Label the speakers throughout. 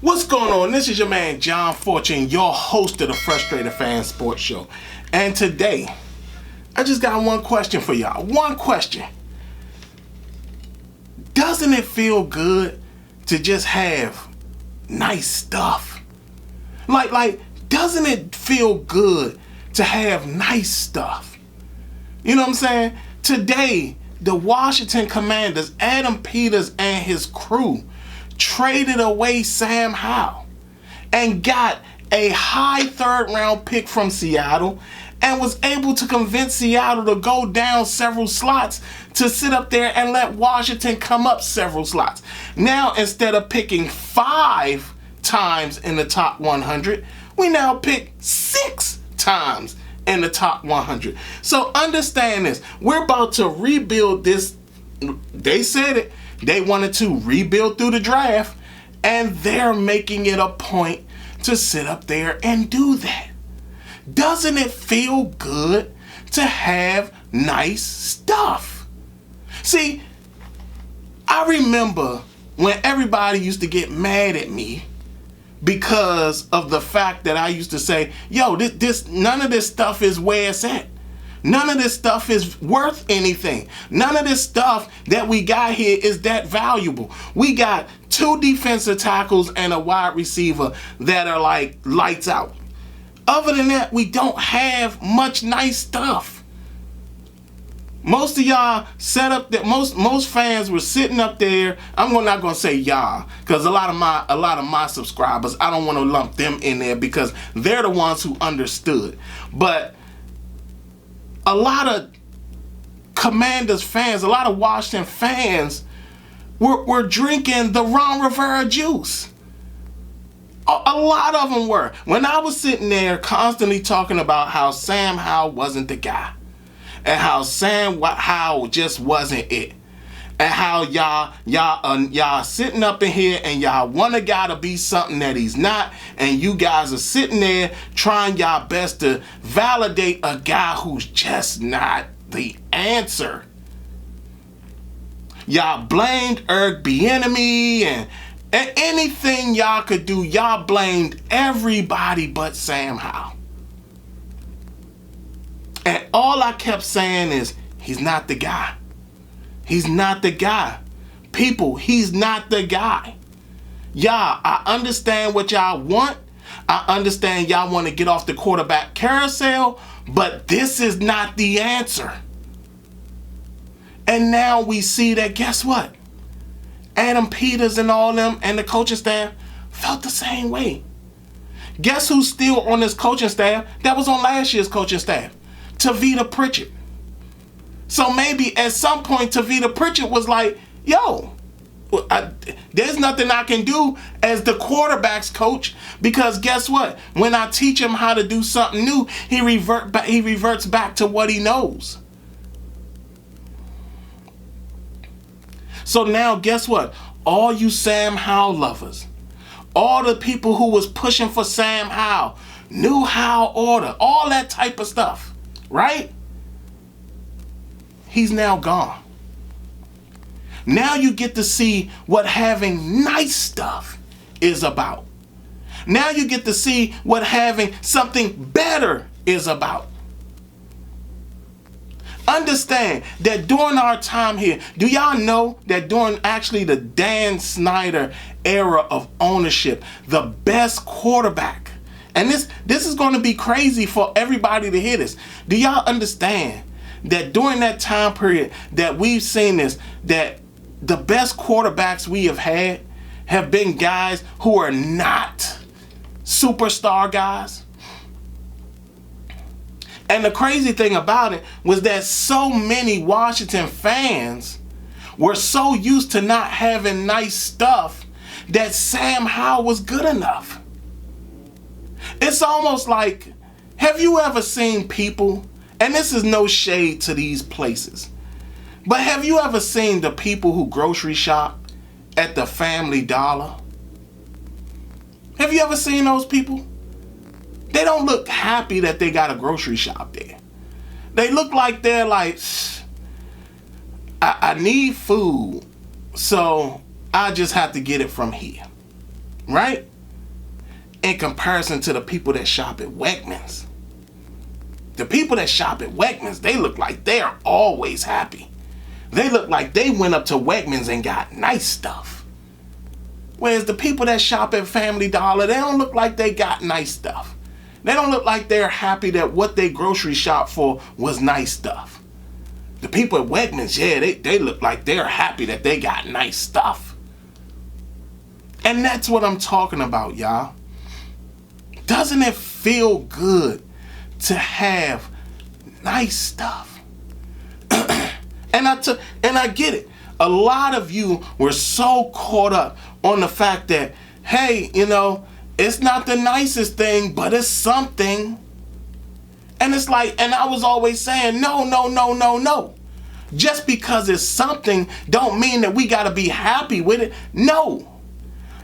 Speaker 1: What's going on? This is your man John Fortune, your host of the Frustrated Fan Sports Show. And today, I just got one question for y'all. One question. Doesn't it feel good to just have nice stuff? Like, doesn't it feel good to have nice stuff? You know what I'm saying? Today, the Washington Commanders, Adam Peters and his crew, traded away Sam Howell and got a high third-round pick from Seattle and was able to convince Seattle to go down several slots to sit up there and let Washington come up several slots. Now, instead of picking 5 times in the top 100, we now pick 6 times in the top 100. So understand this. We're about to rebuild this. They said it. They wanted to rebuild through the draft, and they're making it a point to sit up there and do that. Doesn't it feel good to have nice stuff? See, I remember when everybody used to get mad at me because of the fact that I used to say, yo, this none of this stuff is where it's at. None of this stuff is worth anything. None of this stuff that we got here is that valuable. We got 2 defensive tackles and a wide receiver that are like lights out. Other than that, we don't have much nice stuff. Most of y'all set up that most fans were sitting up there. I'm not gonna say y'all, because a lot of my subscribers, I don't want to lump them in there because they're the ones who understood. But a lot of Commanders fans, a lot of Washington fans were drinking the Ron Rivera juice. A lot of them were. When I was sitting there constantly talking about how Sam Howell wasn't the guy, and how Sam Howell just wasn't it, and how y'all sitting up in here and y'all want a guy to be something that he's not, and you guys are sitting there trying y'all best to validate a guy who's just not the answer. Y'all blamed Eric Bieniemy and anything y'all could do. Y'all blamed everybody but Sam Howell. And all I kept saying is, he's not the guy. He's not the guy. People, he's not the guy. Y'all, I understand what y'all want. I understand y'all want to get off the quarterback carousel, but this is not the answer. And now we see that, guess what? Adam Peters and all them and the coaching staff felt the same way. Guess who's still on this coaching staff that was on last year's coaching staff? Tavita Pritchett. So maybe at some point Tavita Pritchett was like, yo, there's nothing I can do as the quarterback's coach, because guess what? When I teach him how to do something new, he reverts back to what he knows. So now guess what? All you Sam Howell lovers, all the people who was pushing for Sam Howell, new Howell order, all that type of stuff, right? He's now gone. Now you get to see what having nice stuff is about. Now you get to see what having something better is about. Understand that during our time here, do y'all know that during actually the Dan Snyder era of ownership, the best quarterback, and this is going to be crazy for everybody to hear this. Do y'all understand that during that time period that we've seen this, that the best quarterbacks we have been guys who are not superstar guys? And the crazy thing about it was that so many Washington fans were so used to not having nice stuff that Sam Howell was good enough. It's almost like, have you ever seen people And this is no shade to these places, but have you ever seen the people who grocery shop at the Family Dollar? Have you ever seen those people? They don't look happy that they got a grocery shop there. They look like they're like, I need food, so I just have to get it from here, right? In comparison to the people that shop at Wegmans. The people that shop at Wegmans, they look like they're always happy. They look like they went up to Wegmans and got nice stuff. Whereas the people that shop at Family Dollar, they don't look like they got nice stuff. They don't look like they're happy that what they grocery shop for was nice stuff. The people at Wegmans, yeah, they look like they're happy that they got nice stuff. And that's what I'm talking about, y'all. Doesn't it feel good to have nice stuff? And I get it. A lot of you were so caught up on the fact that, hey, it's not the nicest thing, but it's something. And it's like, and I was always saying, no. Just because it's something don't mean that we got to be happy with it. No.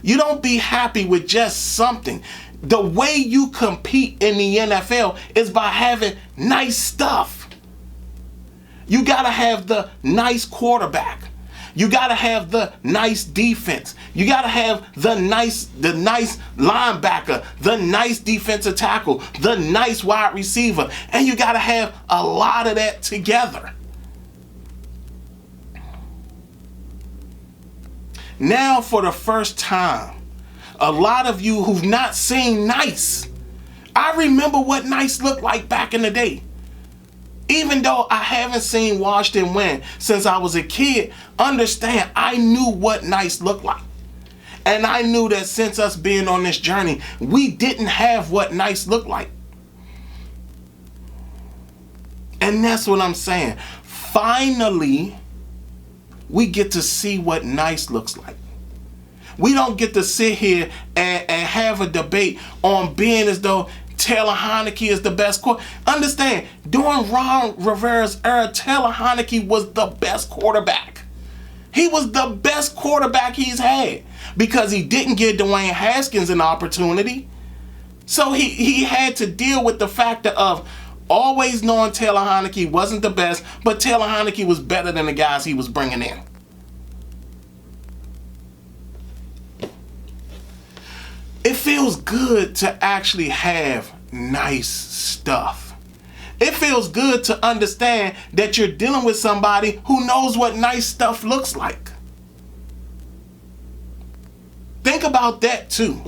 Speaker 1: You don't be happy with just something. The way you compete in the NFL is by having nice stuff. You got to have the nice quarterback. You got to have the nice defense. You got to have the nice linebacker, the nice defensive tackle, the nice wide receiver. And you got to have a lot of that together. Now, for the first time, a lot of you who've not seen nice, I remember what nice looked like back in the day. Even though I haven't seen Washed and Win since I was a kid, understand, I knew what nice looked like. And I knew that since us being on this journey, we didn't have what nice looked like. And that's what I'm saying. Finally, we get to see what nice looks like. We don't get to sit here and have a debate on being as though Taylor Heineke is the best quarterback. Understand, during Ron Rivera's era, Taylor Heineke was the best quarterback. He was the best quarterback he's had because he didn't give Dwayne Haskins an opportunity. So he had to deal with the factor of always knowing Taylor Heineke wasn't the best, but Taylor Heineke was better than the guys he was bringing in. It feels good to actually have nice stuff. It feels good to understand that you're dealing with somebody who knows what nice stuff looks like. Think about that too.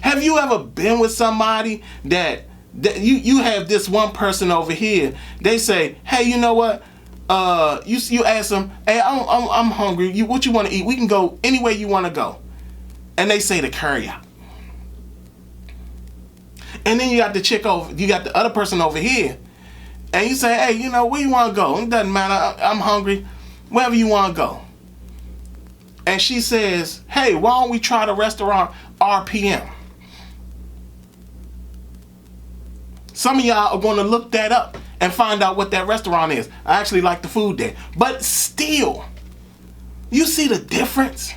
Speaker 1: Have you ever been with somebody that you have this one person over here, they say, hey, you know what? You ask them, hey, I'm hungry. What you want to eat? We can go anywhere you want to go. And they say to carry out. And then you got the other person over here, and you say, hey, where you want to go? It doesn't matter. I'm hungry. Wherever you want to go. And she says, hey, why don't we try the restaurant RPM? Some of y'all are going to look that up and find out what that restaurant is. I actually like the food there. But still, you see the difference?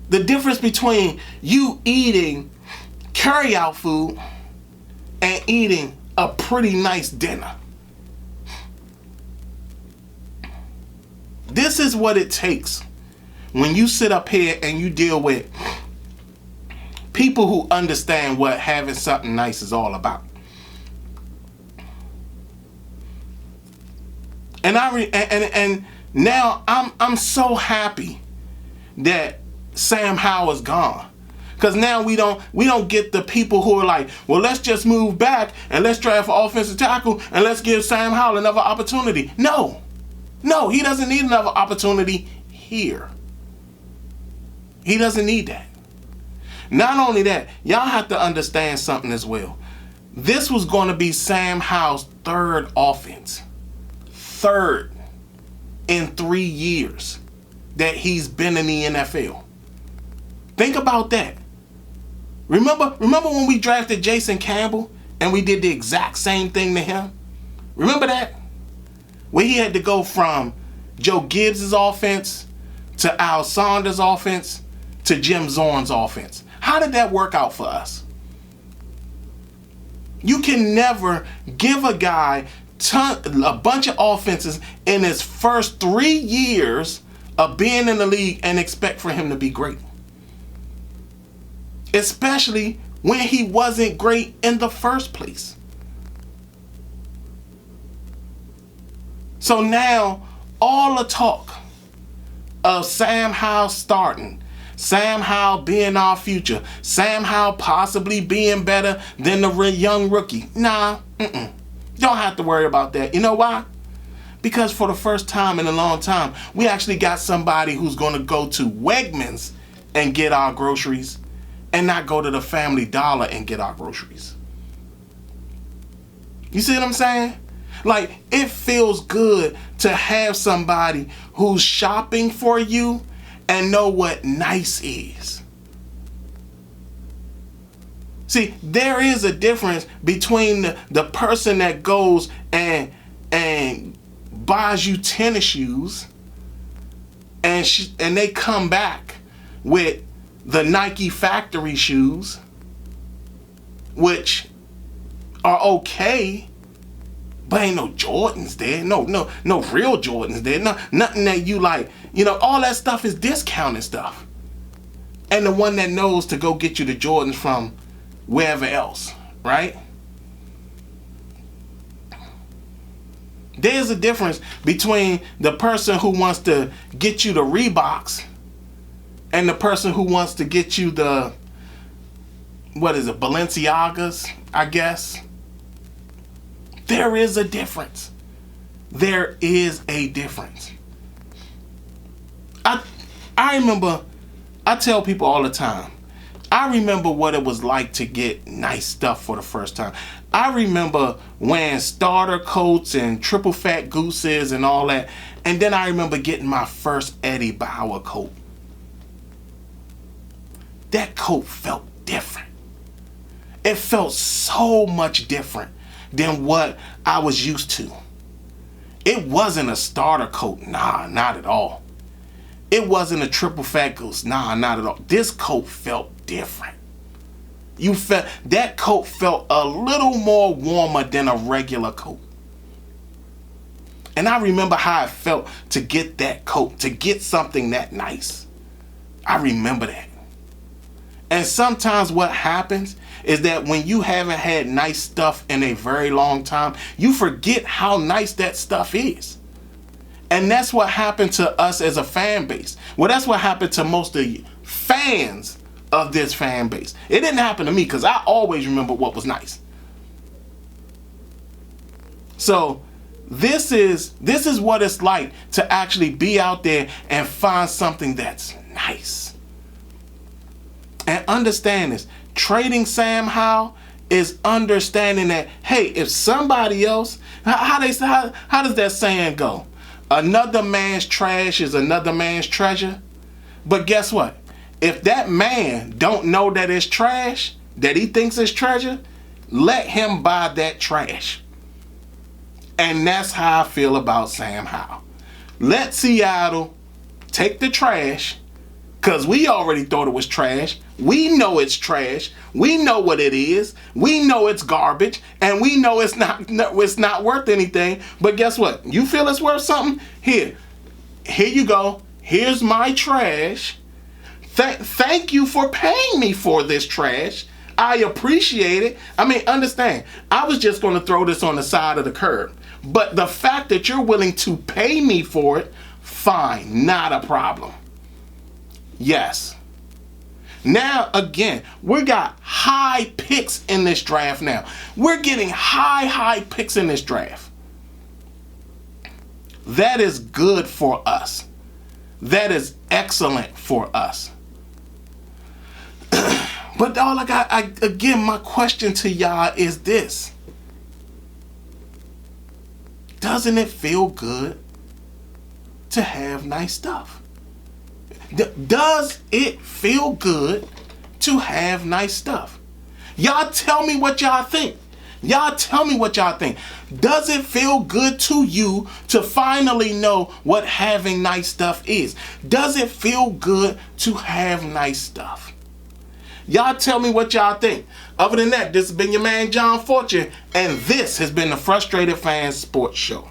Speaker 1: The difference between you eating carry-out food and eating a pretty nice dinner. This is what it takes when you sit up here and you deal with people who understand what having something nice is all about. And now I'm so happy that Sam Howell is gone. Because now we don't get the people who are like, well, let's just move back and let's draft for offensive tackle and let's give Sam Howell another opportunity. No, he doesn't need another opportunity here. He doesn't need that. Not only that, y'all have to understand something as well. This was going to be Sam Howell's third offense. Third in 3 years that he's been in the NFL. Think about that. Remember when we drafted Jason Campbell and we did the exact same thing to him? Remember that? Where he had to go from Joe Gibbs' offense to Al Saunders' offense to Jim Zorn's offense. How did that work out for us? You can never give a guy a bunch of offenses in his first 3 years of being in the league and expect for him to be great. Especially when he wasn't great in the first place. So now, all the talk of Sam Howell starting, Sam Howell being our future, Sam Howell possibly being better than the young rookie. Nah, don't have to worry about that. You know why? Because for the first time in a long time, we actually got somebody who's going to go to Wegmans and get our groceries and not go to the Family Dollar and get our groceries. You see what I'm saying? Like, it feels good to have somebody who's shopping for you and know what nice is. See, there is a difference between the person that goes and buys you tennis shoes and they come back with the Nike factory shoes, which are okay, but ain't no Jordans there. No real Jordans there. Nothing that you like. You know, all that stuff is discounted stuff. And the one that knows to go get you the Jordans from wherever else, right? There's a difference between the person who wants to get you the Reeboks and the person who wants to get you the, Balenciagas, I guess. There is a difference. There is a difference. I remember, I tell people all the time, I remember what it was like to get nice stuff for the first time. I remember wearing starter coats and triple fat gooses and all that. And then I remember getting my first Eddie Bauer coat. That coat felt different. It felt so much different than what I was used to. It wasn't a starter coat. Nah, not at all. It wasn't a triple fat goose. Nah, not at all. This coat felt different. That coat felt a little more warmer than a regular coat. And I remember how it felt to get that coat, to get something that nice. I remember that. And sometimes what happens is that when you haven't had nice stuff in a very long time, you forget how nice that stuff is. And that's what happened to us as a fan base. Well, that's what happened to most of you fans of this fan base. It didn't happen to me because I always remember what was nice. So this is what it's like to actually be out there and find something that's nice. And understand this. Trading Sam Howell is understanding that, hey, if somebody else, how does that saying go? Another man's trash is another man's treasure. But guess what? If that man don't know that it's trash, that he thinks it's treasure, let him buy that trash. And that's how I feel about Sam Howell. Let Seattle take the trash, because we already thought it was trash. We know it's trash. We know what it is. We know it's garbage. And we know it's not worth anything. But guess what? You feel it's worth something? Here you go. Here's my trash. Thank you for paying me for this trash. I appreciate it. I mean, understand, I was just going to throw this on the side of the curb. But the fact that you're willing to pay me for it, fine, not a problem. Yes. Now, again, we got high picks in this draft now. We're getting high picks in this draft. That is good for us. That is excellent for us. But all again, my question to y'all is this. Doesn't it feel good to have nice stuff? Does it feel good to have nice stuff? Y'all tell me what y'all think. Y'all tell me what y'all think. Does it feel good to you to finally know what having nice stuff is? Does it feel good to have nice stuff? Y'all tell me what y'all think. Other than that, this has been your man John Fortune, and this has been the Frustrated Fans Sports Show.